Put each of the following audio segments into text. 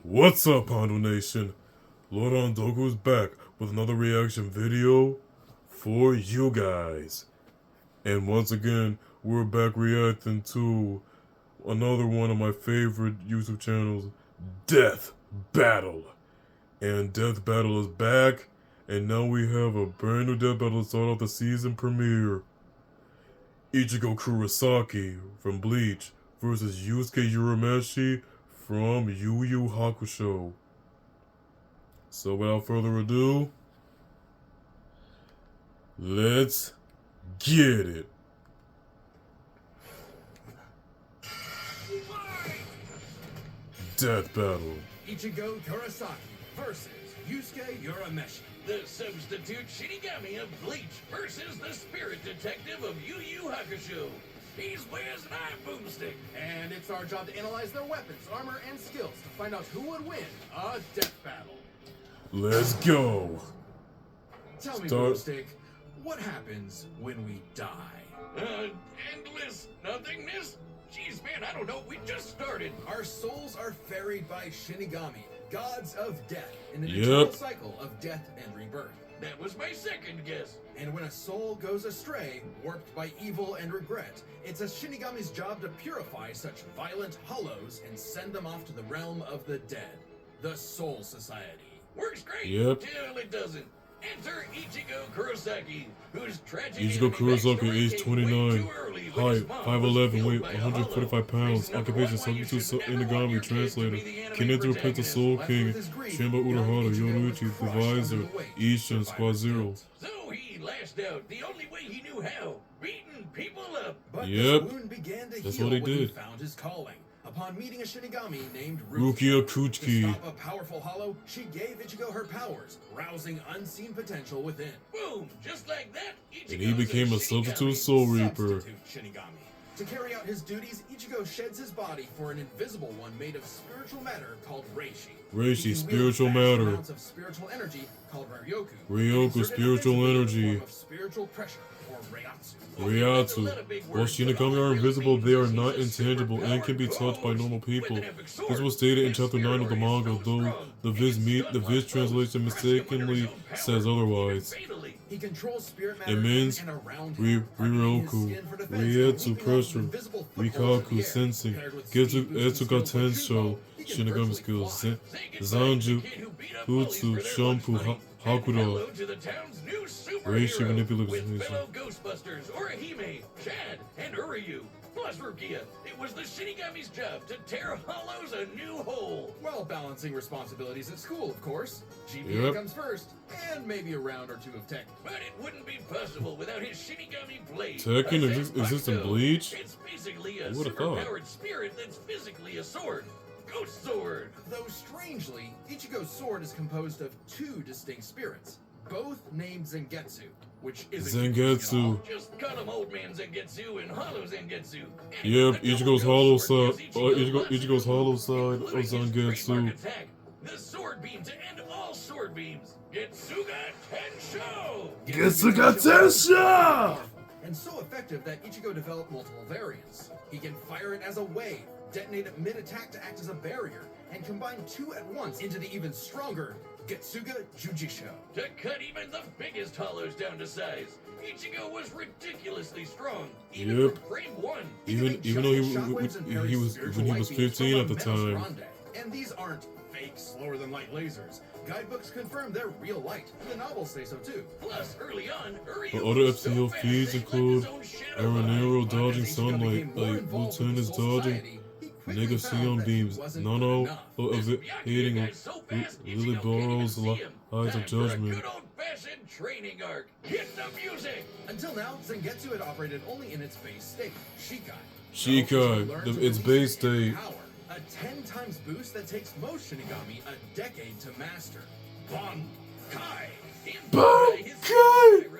What's up, Hondo Nation? Lord Ondoku's back with another reaction video for you guys. And once again, we're back reacting to another one of my favorite YouTube channels, Death Battle. And Death Battle is back, and now we have a brand new Death Battle to start off the season premiere. Ichigo Kurosaki from Bleach versus Yusuke Urameshi from Yu Yu Hakusho. So without further ado, let's get it. Death Battle. Ichigo Kurosaki versus Yusuke Urameshi. The substitute Shinigami of Bleach versus the spirit detective of Yu Yu Hakusho. He's wears an iron boomstick. And it's our job to analyze their weapons, armor, and skills to find out who would win a death battle. Let's go. Tell me, Boomstick, what happens when we die? Endless nothingness? Jeez, man, I don't know. We just started. Our souls are ferried by Shinigami, gods of death, in an eternal cycle of death and rebirth. That was my second guess. And when a soul goes astray, warped by evil and regret, it's a Shinigami's job to purify such violent hollows and send them off to the realm of the dead, the Soul Society. Works great till it doesn't. Enter Ichigo Kurosaki, whose tragic Ichigo Kurosaki, age 29, height 5'11", weight 145 pounds, occupation substitute Shinigami translator, Kinetic Repent the Soul King, trained by Urahara, Yoruichi, the Visor, Ishin, Squad Zero. So he lashed out the only way he knew how, beating people up. But the wound began to heal when he found his calling. Upon meeting a Shinigami named Rukia to Kuchiki. stop a powerful hollow, she gave Ichigo her powers, rousing unseen potential within. Boom! Just like that, Ichigo's And he became a substitute Soul Reaper. Shinigami. To carry out his duties, Ichigo sheds his body for an invisible one made of spiritual matter called Reishi. Reishi, spiritual matter. Amounts of spiritual energy called Ryoku. Ryoku, spiritual energy. Of spiritual pressure, or Reiatsu. Ryatsu. While Shinigami are invisible, they are not intangible and can be touched by normal people. This was stated in chapter 9 of the manga, though the Viz translation mistakenly says otherwise. He controls spirit matter. It means Ryoku, Ryatsu pressure, Rikaku sensing, Etsuga tensho, Shinigami skills, Zanju, Hutsu, Shampoo, Hakura, Reishi manipulation. Fellow Ghostbusters, Orihime, Chad, and Uryu. Plus Rukia. It was the Shinigami's job to tear hollows a new hole. While balancing responsibilities at school, of course. GPA comes first, and maybe a round or two of tech. But it wouldn't be possible without his Shinigami blade. Tekken exists in Bleach? It's basically a super-powered spirit that's physically a sword. Ghost Sword! Though strangely, Ichigo's sword is composed of two distinct spirits, both named Zangetsu, which isn't Zangetsu. Just call him Old Man Zangetsu and Hollow Zangetsu. Yep, Ichigo's hollow side. Ichigo's hollow side of Zangetsu. The sword beam to end all sword beams. Getsuga Tensho! Getsuga Tensho! And so effective that Ichigo developed multiple variants. He can fire it as a wave, detonate it mid-attack to act as a barrier, and combine two at once into the even stronger Getsuga Jujisho. To cut even the biggest hollows down to size, Ichigo was ridiculously strong, even from frame 1. Even though he was 15 at the time. And these aren't fake, slower-than-light lasers. Guidebooks confirm they're real light, and the novels say so too. Plus, early on, but other FTL feeds include Aranero dodging sunlight, like Lieutenant's dodging Negacion beams, Nano evading Lily Burrow's Eyes of Judgment. Good old-fashioned training arc. Hit the music! Until now, Zangetsu had operated only in its base state, Shikai. Shikai, its base state. A 10 times boost that takes most Shinigami a decade to master. BANKAI! BANKAI!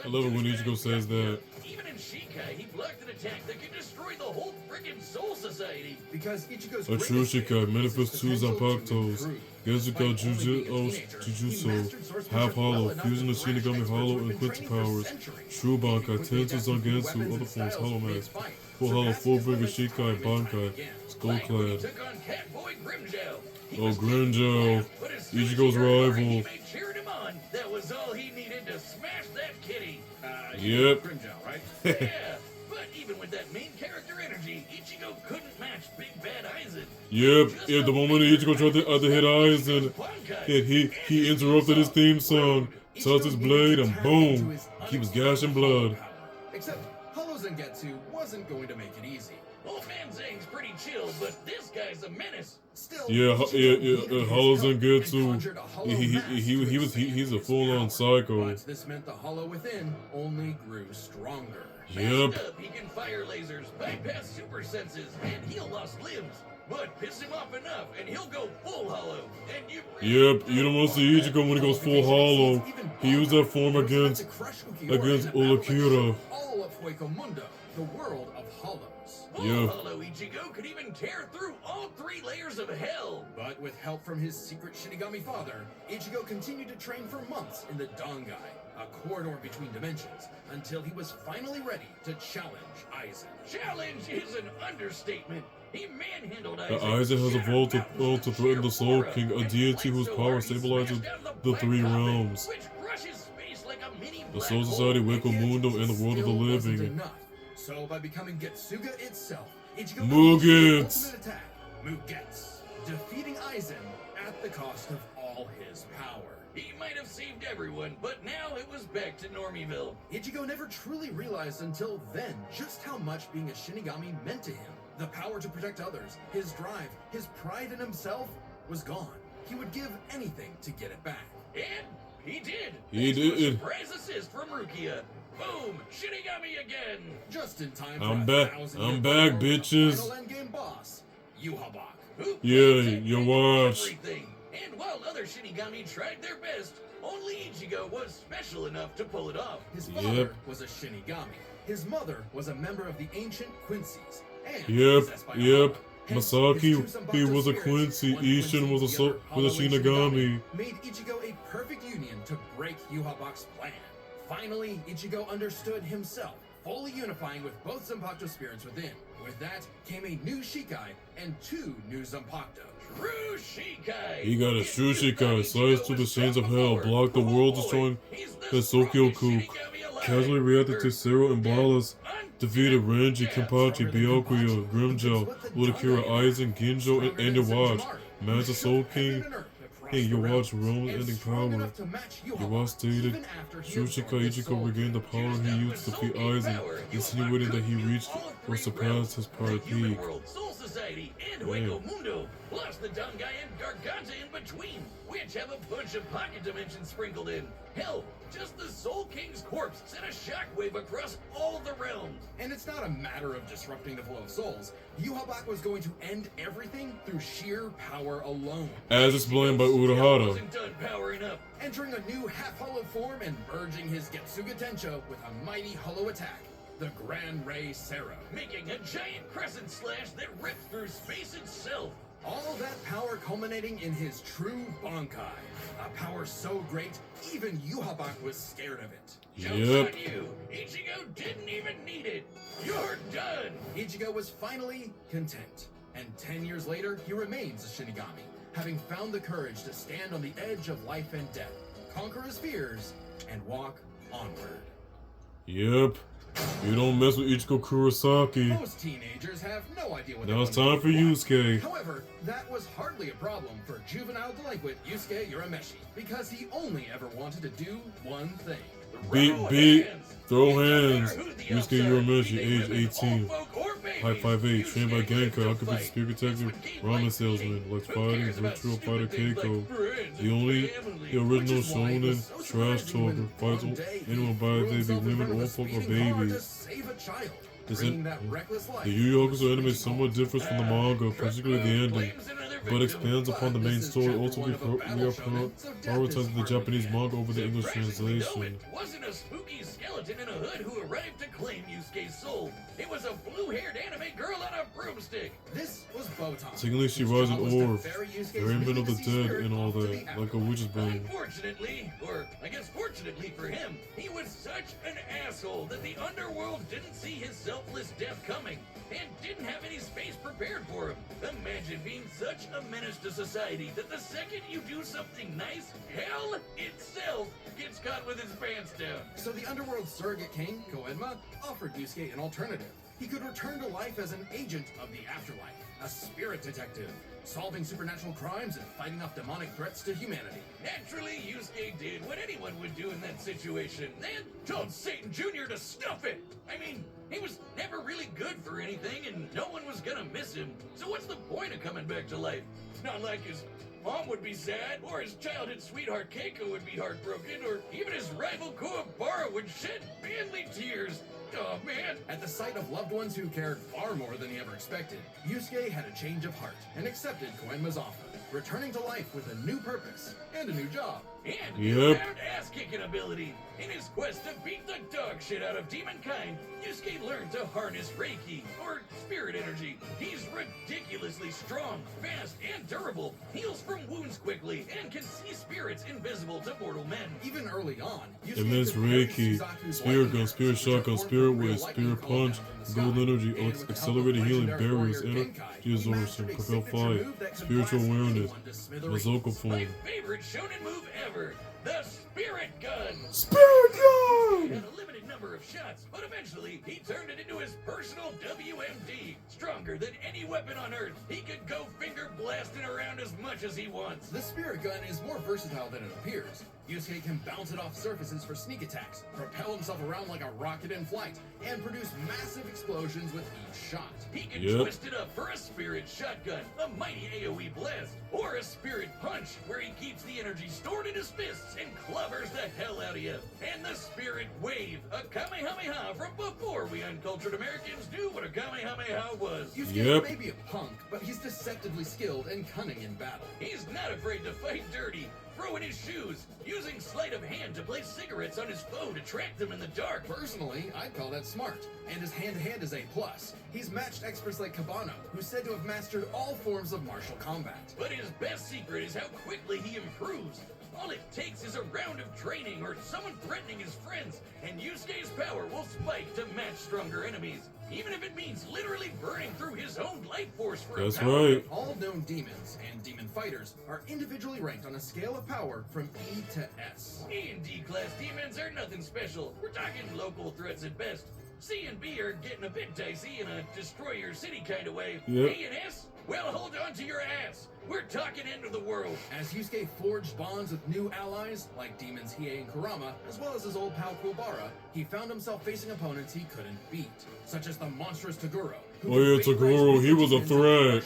I love it when Ichigo says that. Even in Shikai, he blocked an attack that could destroy the whole friggin' Soul Society. Because Ichigo's a true Shikai manifests two Zanpakutos. Getsuga Jujutsu, half hollow, fusing the Shinigami hollow and quintet powers. True Bankai, Tensu Zangetsu, other forms, hollow mask. Full Hollow, Fullbringer, Shikai, Bankai, Skull Like when he Clad. took on Catboy Grimjow. He Oh, was Grimjow. but as soon as Ichigo's he heard rival. Orihime cheering him on, that was all he needed to smash that kitty. Yep. Grimjow, right? Yeah, but even with that main character energy, Ichigo couldn't match Big Bad Aizen. Yep, yeah, the moment Ichigo tried to hit Aizen, he interrupted his theme song, touched his blade, and boom, he was gashing blood. Except Hollow Zangetsu wasn't going to make it easy. Old man Zang's pretty chill, but this guy's a menace. Still, Yeah, Hollow Zangetsu, Zangetsu, he's a full-on psycho. But this meant the hollow within only grew stronger. Yep. Messed up, he can fire lasers, bypass super senses, and heal lost limbs. But piss him off enough, and he'll go full hollow. And you Yep, you don't want to see Ichigo when he goes full hollow. He used that form against Ulukira. All of Hueco Mundo, the world of hollows. full Yeah. hollow Ichigo could even tear through all 3 layers of hell. But with help from his secret Shinigami father, Ichigo continued to train for months in the Bankai, a corridor between dimensions, until he was finally ready to challenge Aizen. Challenge is an understatement. He manhandled Aizen. Aizen has evolved to threaten the Soul King, a deity whose power stabilizes the 3 realms. Which crushes space like a mini The black Soul Society, hole. Hueco Mundo, and the world of the Still wasn't living. enough. So by becoming Getsuga itself, Ichigo Mugens. unleashed the ultimate attack, Mugens, defeating Aizen at the cost of all his power. He might have saved everyone, but now it was back to Normieville. Ichigo never truly realized until then just how much being a Shinigami meant to him. The power to protect others, his drive, his pride in himself was gone. He would give anything to get it back. And he did. He Thanks to a did. surprise assist from Rukia. Boom! Shinigami again. Just in time I'm for back. 1,000 I'm year back, battle with the bitches. final endgame boss, Yuhabak. Who Yeah, plans and you makes watch. everything. And while other Shinigami tried their best, only Ichigo was special enough to pull it off. His father Yep. was a Shinigami. His mother was a member of the ancient Quincy's. And Yep, possessed by a yep. hollow. Hence, Masaki, his two he was a spirits, Quincy. one Ishin was a the other hollow and Shinigami. made Ichigo a perfect union to break Yuhabak's plan. Finally, Ichigo understood himself, fully unifying with both Zanpakuto spirits within. With that came a new Shikai and 2 new Zanpakuto. True Shikai. He got a Shushikai, sliced through the chains of hell, blocked the world, destroying the Sokyoku, casually reacted to Zero and Balas, defeated Renji, Kenpachi, Byakuya, Grimjow, Ulukira, Aizen, Ginjo, and your watch. Man's the Soul King. Hey, your watch Rome's ending power. Your watch stated Shushikai Ichigo regained the power he used to defeat Aizen, insinuating that he reached or surpassed his prior peak. Soul Society, and Damn. Hueco Mundo, plus the Bankai and Garganta in between, which have a bunch of pocket dimensions sprinkled in. Hell, just the Soul King's corpse sent a shockwave across all the realms. And it's not a matter of disrupting the flow of souls. Yuhabak was going to end everything through sheer power alone. As explained by Still Urahara. wasn't done powering up. Entering a new half-hollow form and merging his Getsuga Tensho with a mighty hollow attack, the Grand Ray Sero. Making a giant crescent slash that ripped through space itself. All that power culminating in his true Bankai. A power so great, even Yuhabak was scared of it. Joke's Yep. on you. Ichigo didn't even need it. You're done. Ichigo was finally content. And 10 years later, he remains a Shinigami, having found the courage to stand on the edge of life and death, conquer his fears, and walk onward. Yep. You don't mess with Ichigo Kurosaki. Most teenagers have no idea what Now they it's want time to for do. Yusuke. However, that was hardly a problem for juvenile delinquent Yusuke Urameshi, because he only ever wanted to do one thing. Beat, throw It don't hands. matter who the Yusuke outside, Urameshi, be they age women, 18. old folk, or babies, Height 5'8", trained by Yusuke lives Genkai, to occupies fight. speaker detective, That's what ramen game salesman, like likes Who fighting, cares about virtual fighter stupid things Keiko. like friends The and only, family? the original Which is why it was shonen, so trash surprising when talker, fights one day he anyone by threw they be himself in women, front of a old folk, or speeding car to babies. save a child, Is bringing it- that reckless life The Yu Yu Hakusho to a anime is screeching somewhat halt. different from the manga, particularly the ending, but expands upon the main story, also prioritizing the Japanese manga over the English translation. It wasn't a spooky skeleton. skeleton in a hood who arrived to claim Yusuke's soul. It was a blue-haired anime girl on a broomstick. This was Botan. Technically, she rides an orb, variant of the dead, and all that, like a witch's brain. Unfortunately, or I guess fortunately for him, he was such an asshole that the underworld didn't see his selfless death coming and didn't have any space prepared for him. Imagine being such a menace to society that the second you do something nice, hell itself gets caught with his pants down. So the underworld surrogate king, Koenma, offered Yusuke an alternative. He could return to life as an agent of the afterlife, a spirit detective, solving supernatural crimes and fighting off demonic threats to humanity. Naturally, Yusuke did what anyone would do in that situation, and told Satan Jr. to stuff it. I mean, he was never really good for anything, and no one was gonna miss him. So what's the point of coming back to life? It's not like his mom would be sad, or his childhood sweetheart Keiko would be heartbroken, or even his rival Kuwabara would shed manly tears. Oh man! At the sight of loved ones who cared far more than he ever expected, Yusuke had a change of heart and accepted Koenma's offer, returning to life with a new purpose and a new job. And newfound ass-kicking ability. In his quest to beat the dog shit out of demonkind, Yusuke learned to harness Reiki, or spirit energy. He's ridiculously strong, fast, and durable, heals from wounds quickly, and can see spirits invisible to mortal men. Even early on, It means Reiki, Spirit Gun, Spirit Shotgun, Spirit Wave, Spirit Punch, Gold Energy, Accelerated Healing, Barriers, Energy Absorption, Propel Fire, Spiritual Awareness, Mazoka My Form. favorite shonen move ever, the Spirit Gun! Spirit He Gun! had a limited number of shots, but eventually he turned it into his personal WMD. Stronger than any weapon on Earth, he could go finger blasting around as much as he wants. The spirit gun is more versatile than it appears. Yusuke can bounce it off surfaces for sneak attacks, propel himself around like a rocket in flight, and produce massive explosions with each shot. He can twist it up for a spirit shotgun, a mighty AoE blast, or a spirit punch, where he keeps the energy stored in his fists and clovers the hell out of you. And the spirit wave, a Kamehameha from before we uncultured Americans knew what a Kamehameha was. Yusuke may be a punk, but he's deceptively skilled and cunning in battle. He's not afraid to fight dirty, throw in his shoes, using sleight of hand to place cigarettes on his foe to track them in the dark. Personally, I'd call that smart, and his hand-to-hand is A+. He's matched experts like Cabano, who's said to have mastered all forms of martial combat. But his best secret is how quickly he improves. All it takes is a round of training or someone threatening his friends, and Yusuke's power will spike to match stronger enemies, even if it means literally burning through his own life force for That's a power. right. All known demons and demon fighters are individually ranked on a scale of power from E to S. E and D class demons are nothing special. We're talking local threats at best. C and B are getting a bit dicey in a destroy your city kind of way. Yep. A and S? Well, hold on to your ass. We're talking end of the world. As Yusuke forged bonds with new allies, like demons Hiei and Kurama, as well as his old pal Kuwabara, he found himself facing opponents he couldn't beat, such as the monstrous Toguro. Oh yeah, Toguro, he was a threat.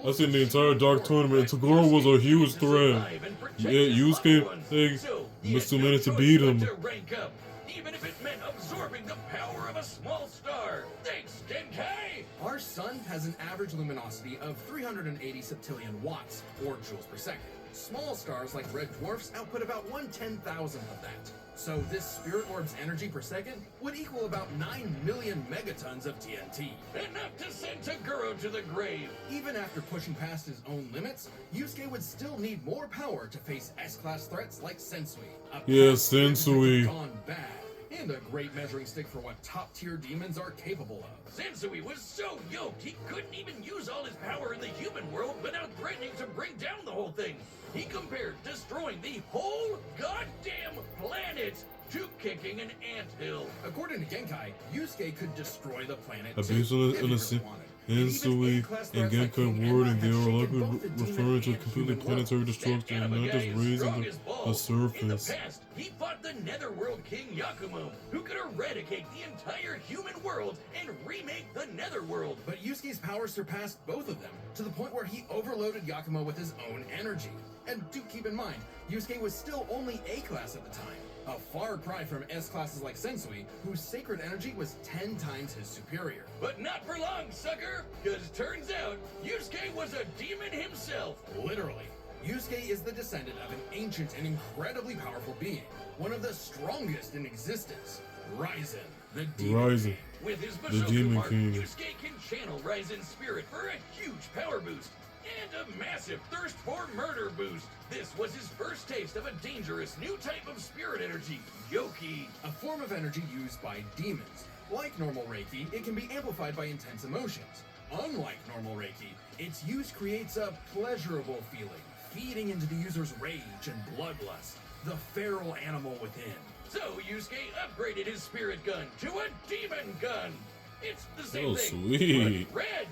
I seen the entire Dark Tournament, and Toguro was a huge threat. Yeah, Yusuke, they missed 2 minutes to beat him. To rank up, even if it meant absorbing the power of a small star. Thanks, BANKAI! Our sun has an average luminosity of 380 septillion watts, or joules per second. Small stars like red dwarfs output about 1/10,000 of that. So this spirit orb's energy per second would equal about 9 million megatons of TNT. Enough to send Toguro to the grave. Even after pushing past his own limits, Yusuke would still need more power to face S-class threats like Sensui. A Yeah, past that has Sensui. gone bad, and a great measuring stick for what top-tier demons are capable of. Sensui was so yoked he couldn't even use all his power in the human world without threatening to bring down the whole thing. He compared destroying the whole goddamn planet to kicking an anthill. According to Genkai, Yusuke could destroy the planet Based too, on if he really the wanted. Sensui and Genkai wording, they are likely referring to completely planetary destruction and not just raising the In the surface. past, he fought the Netherworld King Yakumo, who could eradicate the entire human world and remake the Netherworld. But Yusuke's power surpassed both of them, to the point where he overloaded Yakumo with his own energy. And do keep in mind, Yusuke was still only A-class at the time, a far cry from S-classes like Sensui, whose sacred energy was 10 times his superior. But not for long, sucker, because turns out Yusuke was a demon himself. Literally. Yusuke is the descendant of an ancient and incredibly powerful being, one of the strongest in existence. Ryzen, the Demon Ryzen, King. With his the Mushoku Demon mark, King. Yusuke can channel Ryzen's spirit for a huge power boost and a massive thirst for murder boost. This was his first taste of a dangerous new type of spirit energy, Yoki. A form of energy used by demons. Like normal Reiki, it can be amplified by intense emotions. Unlike normal Reiki, its use creates a pleasurable feeling, feeding into the user's rage and bloodlust, the feral animal within. So Yusuke upgraded his spirit gun to a demon gun. It's the same Oh, thing, sweet. but red.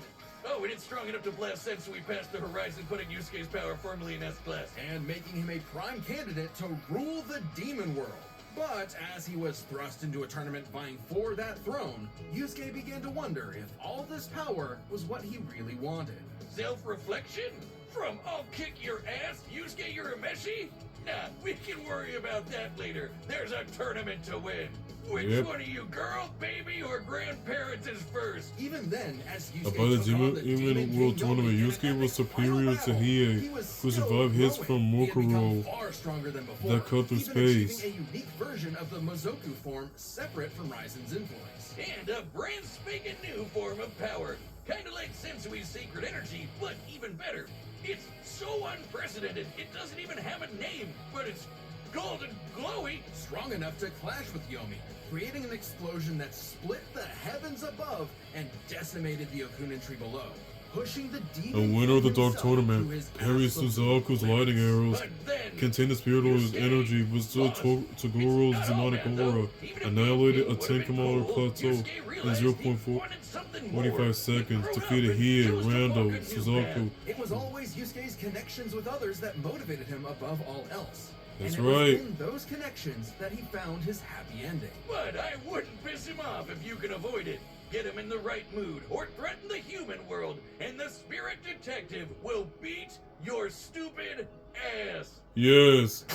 Oh, and it's strong enough to blast Sensui past the horizon, putting Yusuke's power firmly in S-Class. And making him a prime candidate to rule the demon world. But as he was thrust into a tournament vying for that throne, Yusuke began to wonder if all this power was what he really wanted. Self-reflection? From I'll kick your ass, Yusuke Urameshi? Nah, we can worry about that later. There's a tournament to win. Which one of you, girl, baby, or grandparents is first? Even then, as Yusuke About the took on the Demon Demon World King Tournament, Yomi in Yusuke an was epic final superior to battle, Hiei, he was who still survived hits growing. from He had become Mokuro far stronger than before, that cut through even space. achieving a unique version of the Mozoku form separate from Ryzen's influence. And a brand spanking new form of power. Kinda like Sensui's secret energy, but even better. It's so unprecedented, it doesn't even have a name, but it's golden glowy. Strong enough to clash with Yomi, creating an explosion that split the heavens above and decimated the Okunin tree below, pushing the The demon winner of the king Dark himself Tournament, to his Perry absolute Suzaku's limits. lighting arrows But then, contained the spirit of his Yusuke energy, but still lost. Togoro's It's not all demonic bad, though. aura Even if annihilated Yusuke a would've 10 been kilometer cool, plateau Yusuke in realized he 0.4 wanted something more. 45 He seconds, grew up defeated and Hiei, chose to Rando, walk a new Suzaku. path. It was always Yusuke's connections with others that motivated him above all else. That's and it was right. in those connections that he found his happy ending. But I wouldn't piss him off if you can avoid it. Get him in the right mood, or threaten the human world, and the spirit detective will beat your stupid ass. Yes.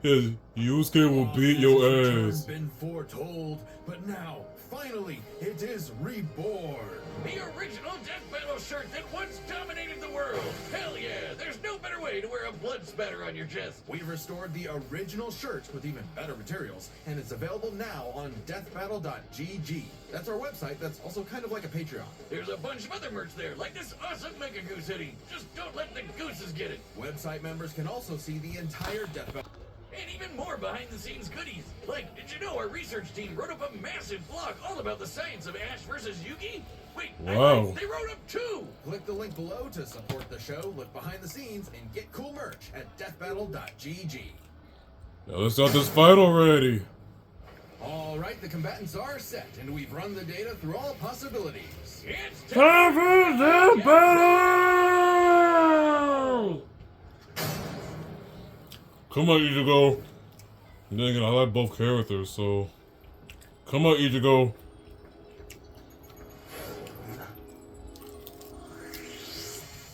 Yes, Yusuke will beat your Return's ass. been foretold, but now, finally, it is reborn. The original Death Battle shirt that once dominated the world. Hell yeah, there's no better way to wear a blood spatter on your chest. We restored the original shirts with even better materials, and it's available now on deathbattle.gg. That's our website that's also kind of like a Patreon. There's a bunch of other merch there, like this awesome Mega Goose hoodie. Just don't let the gooses get it. Website members can also see the entire Death Battle. And even more behind-the-scenes goodies. Like, did you know our research team wrote up a massive blog all about the science of Ash versus Yugi? Wait, Wow. they wrote up two! Click the link below to support the show, look behind the scenes, and get cool merch at deathbattle.gg. Now let's start this fight already. Alright, the combatants are set, and we've run the data through all possibilities. It's Time for the battle! Come on, Ichigo. Dang it, I like both characters, so... Come on, Ichigo.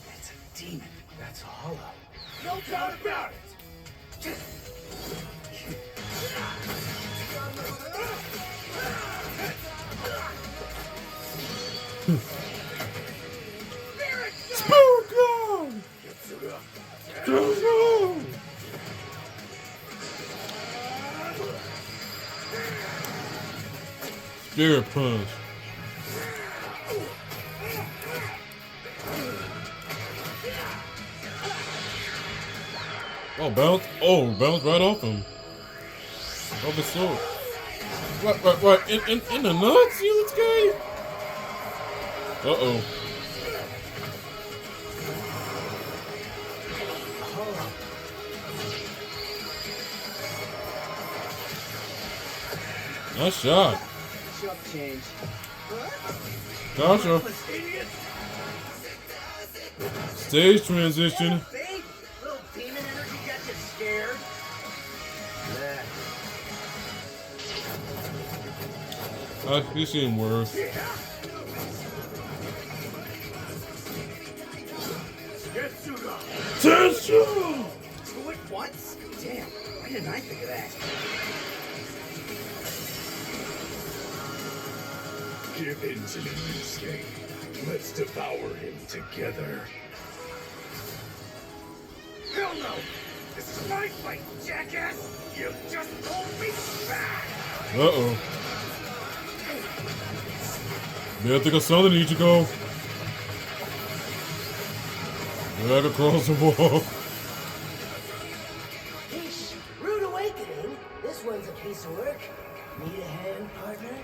That's a demon. That's hollow. No doubt about it. Spook on! Spirit punch. Oh, bounce! Oh, bounce right off him. Off his sword. Right. In the nuts, you little guy. Uh-oh. Nice shot. Shop change. Gotcha. Stage transition. Babe, little demon energy got you scared. He's seen worse. Tension! Two at once? Damn, why didn't I think of that? Give in to Yusuke. Let's devour him together. Hell no! This is my fight, jackass! You just told me back! Uh-oh. Man, I think I saw the Ichigo. Drag across the wall. Yeesh, rude awakening. This one's a piece of work. Need a hand, partner?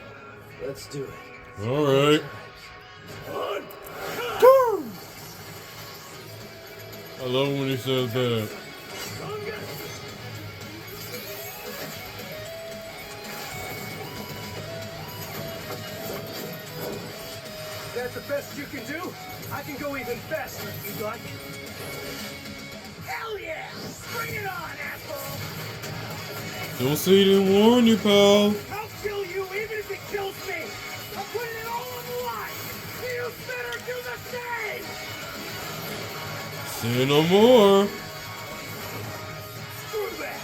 Let's do it. Alright. I love when he says that. That's the best you can do? I can go even faster if you'd like. Hell yeah! Bring it on, asshole! Don't say he didn't warn you, pal. I'll kill you even if it kills me! I'm putting it all on the line! You better do the same! Say no more. Screw that!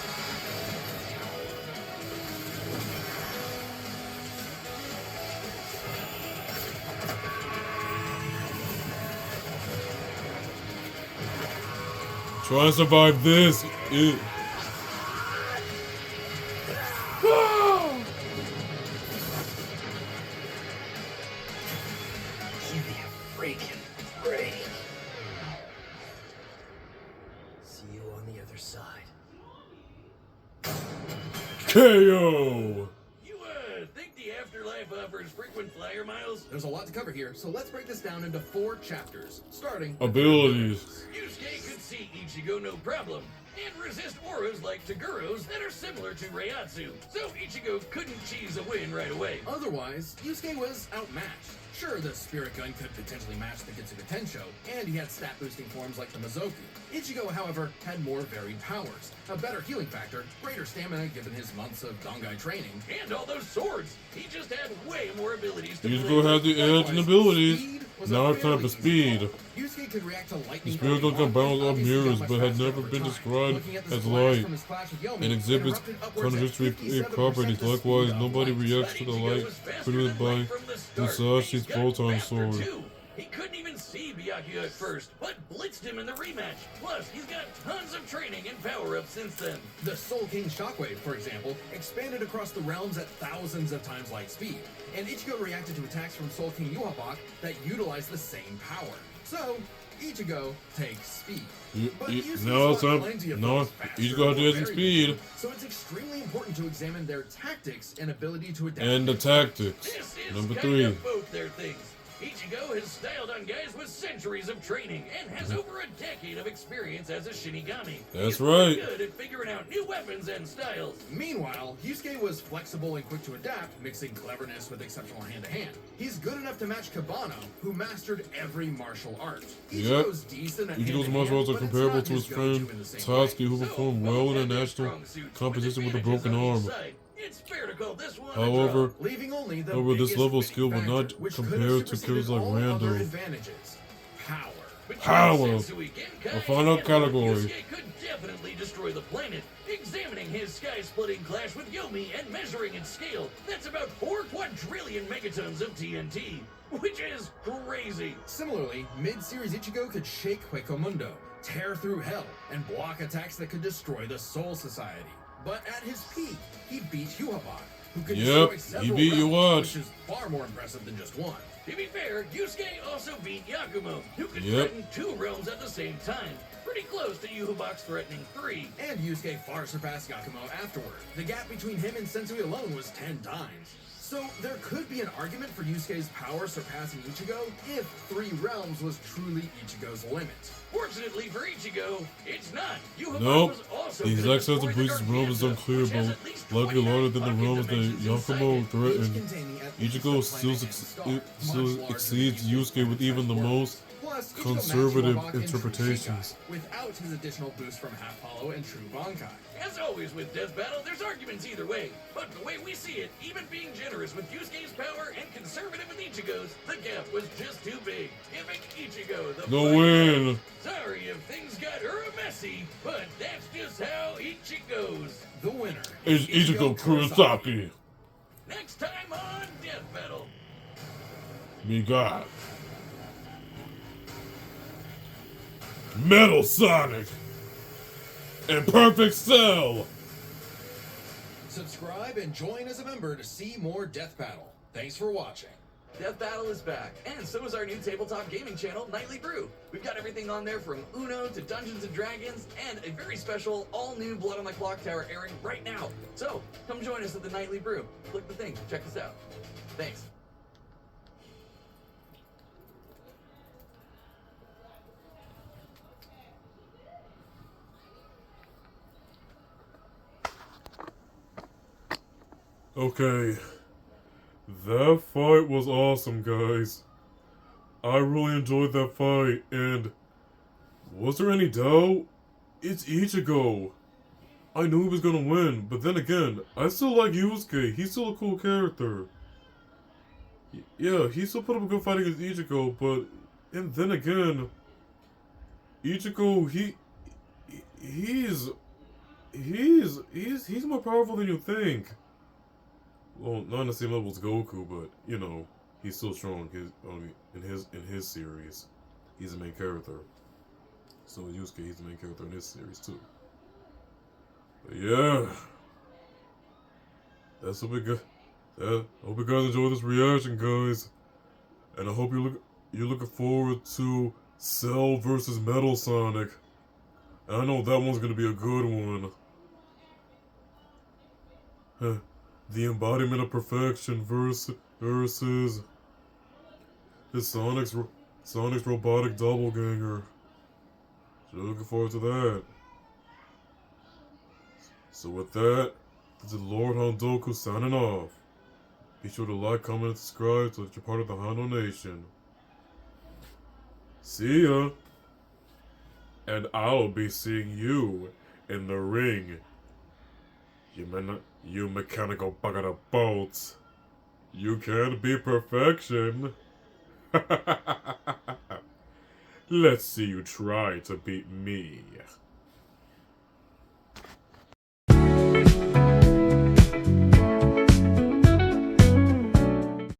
Try and survive this. Give me a freaking break. See you on the other side. KO. You, think the afterlife offers frequent flyer miles? There's a lot to cover here, so let's break this down into 4 chapters, starting with Abilities. Yusuke could see Ichigo no problem, and resist auras like Taguro's that are similar to Reiatsu, so Ichigo couldn't cheese a win right away. Otherwise, Yusuke was outmatched. Sure, the Spirit Gun could potentially match the Getsuga Tensho, and he had stat-boosting forms like the Mizoku. Ichigo, however, had more varied powers, a better healing factor, greater stamina given his months of Bankai training, And all those swords! He just had way more abilities to Ichigo play. had the edge and abilities. Now it's time for speed. Yusuke could react to lightning. The Spirit Gun can bounce off mirrors, but had never been described as light, and exhibits contradictory properties. Likewise, nobody reacts to the light produced by Musashi's photon sword. He couldn't even see Byakuya at first, but blitzed him in the rematch. Plus, he's got tons of training and power-ups since then. The Soul King Shockwave, for example, expanded across the realms at thousands of times light speed, and Ichigo reacted to attacks from Soul King Yuhabak that utilized the same power. So, Ichigo takes speed. But Yusuke's Now it's got time. plenty of No, those faster, Ichigo had the edge more and varied speed. moves, so it's extremely important to examine their tactics and ability to adapt. And the tactics. This is Number kind 3. of both their things. Ichigo has styled on guys with centuries of training and has over a decade of experience as a Shinigami. That's He's right. good at figuring out new weapons and styles. Meanwhile, Yusuke was flexible and quick to adapt, mixing cleverness with exceptional hand-to-hand. He's good enough to match Kabano, who mastered every martial art. Yep. Ichigo's decent at Ichigo's hand-to-hand, martial arts are but it's comparable not to his go-to friend in the same way. Tatsuki, who performed well in a national competition with a broken arm. It's fair to call this one a However, draw. Leaving only the However, this biggest level of winning skill will factor, not which could compare have to superseded kills like all other Rando. advantages. Power. Between Power. Sensui, Genkai, A final and category. Yusuke could definitely destroy the planet. Examining his sky-splitting clash with Yomi and measuring its scale, that's about 4 quadrillion megatons of TNT, which is crazy. Similarly, mid-series Ichigo could shake Huecomundo, tear through hell, and block attacks that could destroy the Soul Society. But at his peak, he beat Yuhabak, who could Yep, destroy he several beat realms, Yuwatch. which is far more impressive than just one. To be fair, Yusuke also beat Yakumo, who could Yep. threaten 2 realms at the same time. Pretty close to Yuhabak's threatening 3. And Yusuke far surpassed Yakumo afterward. The gap between him and Sensui alone was 10 times. So there could be an argument for Yusuke's power surpassing Ichigo if 3 realms was truly Ichigo's limit. Fortunately for Ichigo, it's not. Yuhabak Nope. was also The good exact at size of destroying Bleach's the realm is Gargantua, unclear, which has but at least likely 29 larger than the pocket realms that dimensions inside Yakumo it. Each threatened. containing at least Ichigo a still, planet and star, much larger exceeds than Yusuke with even the most Plus, Ichigo conservative matched Yuhabak in True interpretations. Shikai, without his additional boost from Half Hollow and True Bankai. As always with Death Battle, there's arguments either way. But the way we see it, even being generous with Yusuke's power and conservative with Ichigo's, the gap was just too big, giving Ichigo the The fight. win. Sorry if things got messy, but that's just how Ichigo's. The winner Is Ichigo Kurosaki. Next time on Death Battle. Me God. Metal Sonic. And Perfect Cell. Subscribe and join as a member to see more Death Battle. Thanks for watching. Death Battle is back, and so is our new tabletop gaming channel, Nightly Brew. We've got everything on there from Uno to Dungeons & Dragons, and a very special, all-new Blood on the Clock Tower airing right now. So, come join us at the Nightly Brew. Click the thing, check us out. Thanks. Okay. That fight was awesome, guys. I really enjoyed that fight, and was there any doubt? It's Ichigo. I knew he was gonna win, but then again, I still like Yusuke. He's still a cool character. Yeah, he still put up a good fight against Ichigo, but and then again, Ichigo, he's more powerful than you think. Well, not on the same level as Goku, but you know, he's still strong. In his series, he's the main character. So Yusuke, he's the main character in this series too. But yeah, that's what we got. I hope you guys enjoy this reaction, guys, and I hope you're looking forward to Cell versus Metal Sonic. And I know that one's gonna be a good one. The embodiment of perfection versus the Sonic's robotic doppelganger. So looking forward to that. So with that, this is Lord Hondoku signing off. Be sure to like, comment, and subscribe so that you're part of the Hondo Nation. See ya! And I'll be seeing you in the ring. You mechanical bucket of bolts. You can't be perfection. Let's see you try to beat me.